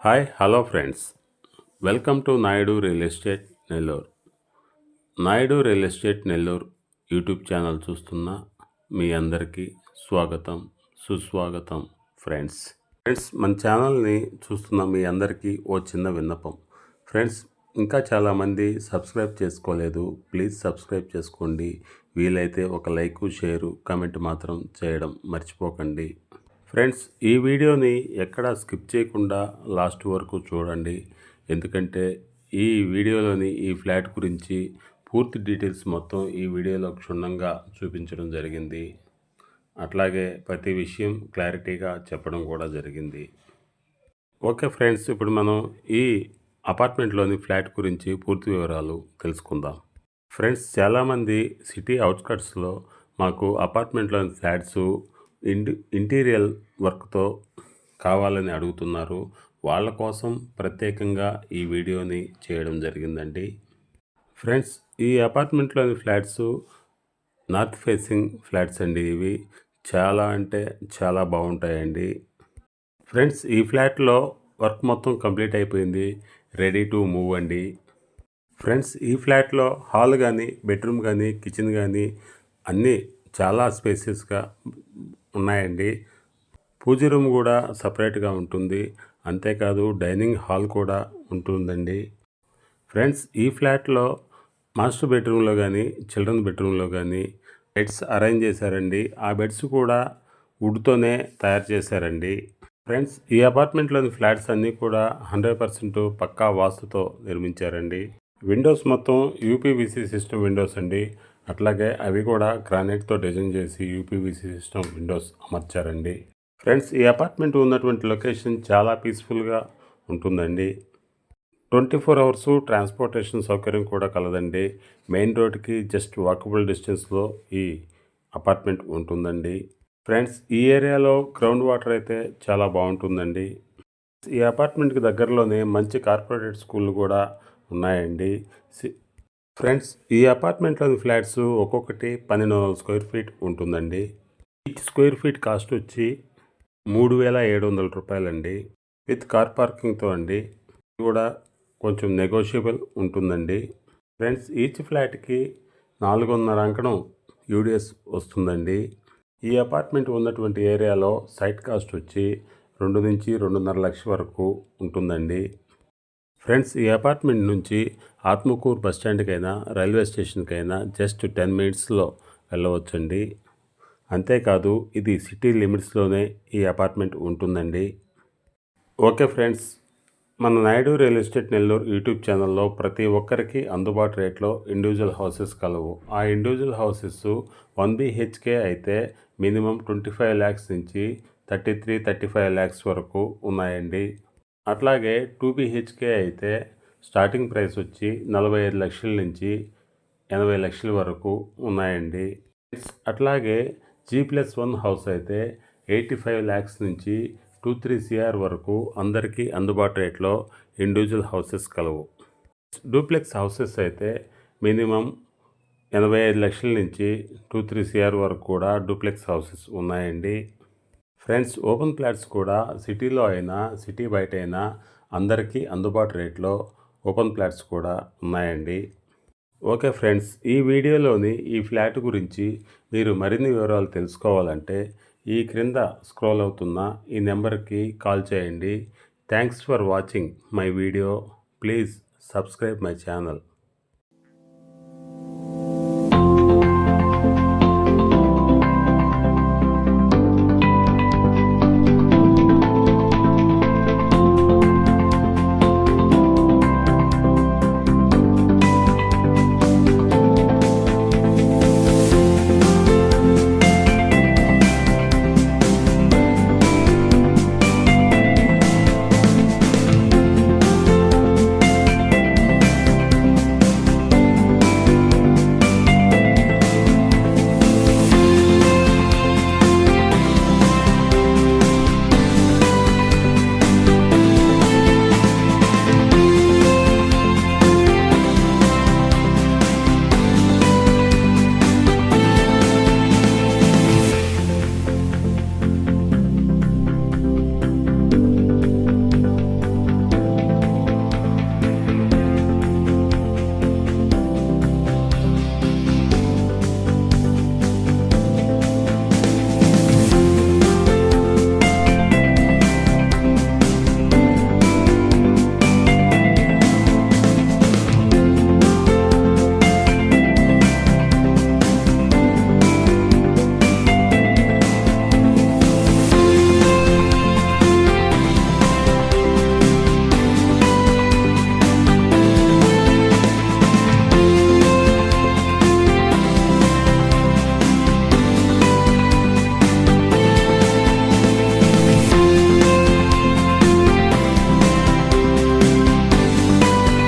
Hello friends. Welcome to Naidu real estate Nellore. Naidu real estate Nellore YouTube channel చూస్తున్న మీ అందరికీ స్వాగతం, సుస్వాగతం ఫ్రెండ్స్. మన ఛానల్ని చూస్తున్న మీ అందరికీ ఓ చిన్న విన్నపం. ఫ్రెండ్స్, ఇంకా చాలామంది సబ్స్క్రైబ్ చేసుకోలేదు. ప్లీజ్ సబ్స్క్రైబ్ చేసుకోండి. వీలైతే ఒక లైక్, షేరు, కామెంట్ మాత్రం చేయడం మర్చిపోకండి. ఫ్రెండ్స్, ఈ వీడియోని ఎక్కడా స్కిప్ చేయకుండా లాస్ట్ వరకు చూడండి. ఎందుకంటే ఈ వీడియోలోని ఈ ఫ్లాట్ గురించి పూర్తి డీటెయిల్స్ మొత్తం ఈ వీడియోలో క్షుణ్ణంగా చూపించడం జరిగింది. అట్లాగే ప్రతి విషయం క్లారిటీగా చెప్పడం కూడా జరిగింది. ఓకే ఫ్రెండ్స్, ఇప్పుడు మనం ఈ అపార్ట్మెంట్లోని ఫ్లాట్ గురించి పూర్తి వివరాలు తెలుసుకుందాం. ఫ్రెండ్స్, చాలామంది సిటీ అవుట్స్కట్స్లో మాకు అపార్ట్మెంట్లోని ఫ్లాట్స్ ఇంటీరియర్ వర్క్తో కావాలని అడుగుతున్నారు. వాళ్ళ కోసం ప్రత్యేకంగా ఈ వీడియోని చేయడం జరిగిందండి. ఫ్రెండ్స్, ఈ అపార్ట్మెంట్లోని ఫ్లాట్స్ నార్త్ ఫేసింగ్ ఫ్లాట్స్ అండి. ఇవి చాలా అంటే చాలా బాగుంటాయండి. ఫ్రెండ్స్, ఈ ఫ్లాట్లో వర్క్ మొత్తం కంప్లీట్ అయిపోయింది, రెడీ టు మూవ్ అండి. ఫ్రెండ్స్, ఈ ఫ్లాట్లో హాల్ కానీ, బెడ్రూమ్ కానీ, కిచెన్ కానీ అన్నీ చాలా స్పేసియస్గా ఉన్నాయండి. పూజ రూమ్ కూడా సపరేట్గా ఉంటుంది. అంతేకాదు డైనింగ్ హాల్ కూడా ఉంటుందండి. ఫ్రెండ్స్, ఈ ఫ్లాట్లో మాస్టర్ బెడ్రూమ్లో కానీ, చిల్డ్రన్ బెడ్రూమ్లో కానీ బెడ్స్ అరేంజ్ చేశారండి. ఆ బెడ్స్ కూడా వుడ్తోనే తయారు చేశారండి. ఫ్రెండ్స్, ఈ అపార్ట్మెంట్లోని ఫ్లాట్స్ అన్నీ కూడా 100% పక్కా వాస్తుతో నిర్మించారండి. విండోస్ మొత్తం యూపీవీసీ సిస్టమ్ విండోస్ అండి. అట్లాగే అవి కూడా గ్రానైట్తో డిజైన్ చేసి యూపీవీసీ సిస్టమ్ విండోస్ అమర్చారండి. ఫ్రెండ్స్, ఈ అపార్ట్మెంట్ ఉన్నటువంటి లొకేషన్ చాలా పీస్ఫుల్గా ఉంటుందండి. 24 అవర్స్ ట్రాన్స్పోర్టేషన్ సౌకర్యం కూడా కలదండి. మెయిన్ రోడ్కి జస్ట్ వాకబుల్ డిస్టెన్స్లో ఈ అపార్ట్మెంట్ ఉంటుందండి. ఫ్రెండ్స్, ఈ ఏరియాలో గ్రౌండ్ వాటర్ అయితే చాలా బాగుంటుందండి. ఈ అపార్ట్మెంట్కి దగ్గరలోనే మంచి కార్పొరేట్ స్కూళ్ళు కూడా ఉన్నాయండి. ఫ్రెండ్స్, ఈ అపార్ట్మెంట్లోని ఫ్లాట్స్ ఒక్కొక్కటి 1200 స్క్వేర్ ఫీట్ ఉంటుందండి. ఈచ్ స్క్వేర్ ఫీట్ కాస్ట్ వచ్చి 3700 రూపాయలండి. విత్ కార్ పార్కింగ్తో అండి. ఇది కూడా కొంచెం నెగోషియబుల్ ఉంటుందండి. ఫ్రెండ్స్, ఈచ్ ఫ్లాట్కి 4.5 అంకణం యూడిఎస్ వస్తుందండి. ఈ అపార్ట్మెంట్ ఉన్నటువంటి ఏరియాలో సైట్ కాస్ట్ వచ్చి 2 నుంచి 2.5 లక్షల వరకు ఉంటుందండి. ఫ్రెండ్స్, ఈ అపార్ట్మెంట్ నుంచి ఆత్మకూరు బస్టాండ్కైనా, రైల్వే స్టేషన్కైనా జస్ట్ 10 మినిట్స్లో వెళ్ళవచ్చండి. అంతేకాదు ఇది సిటీ లిమిట్స్లోనే ఈ అపార్ట్మెంట్ ఉంటుందండి. ఓకే ఫ్రెండ్స్, మన Naidu real estate Nellore YouTube ఛానల్లో ప్రతి ఒక్కరికి అందుబాటు రేట్లో ఇండివిజువల్ హౌసెస్ కలవు. ఆ ఇండివిజువల్ హౌసెస్ 1 BHK అయితే మినిమం 25 lakhs నుంచి 33-35 lakhs వరకు ఉన్నాయండి. అట్లాగే 2 BHK అయితే స్టార్టింగ్ ప్రైస్ వచ్చి 45 లక్షల నుంచి 80 లక్షల వరకు ఉన్నాయండి. అట్లాగే G+1 హౌస్ అయితే 85 lakhs నుంచి 2-3 CR వరకు అందరికీ అందుబాటు రేట్లో ఇండివిజువల్ హౌసెస్ కలవు. డూప్లెక్స్ హౌసెస్ అయితే మినిమం 85 లక్షల నుంచి 2-3 CR వరకు కూడా డూప్లెక్స్ హౌసెస్ ఉన్నాయండి. ఫ్రెండ్స్, ఓపెన్ ప్లాట్స్ కూడా సిటీలో అయినా, సిటీ బయట అయినా అందరికీ అందుబాటు రేట్లో ఓపెన్ ప్లాట్స్ కూడా ఉన్నాయండి. ఓకే ఫ్రెండ్స్, ఈ వీడియోలోని ఈ ఫ్లాట్ గురించి మీరు మరిన్ని వివరాలు తెలుసుకోవాలంటే ఈ క్రింద స్క్రోల్ అవుతున్న ఈ నెంబర్కి కాల్ చేయండి. Thanks for watching my video. Please subscribe my channel.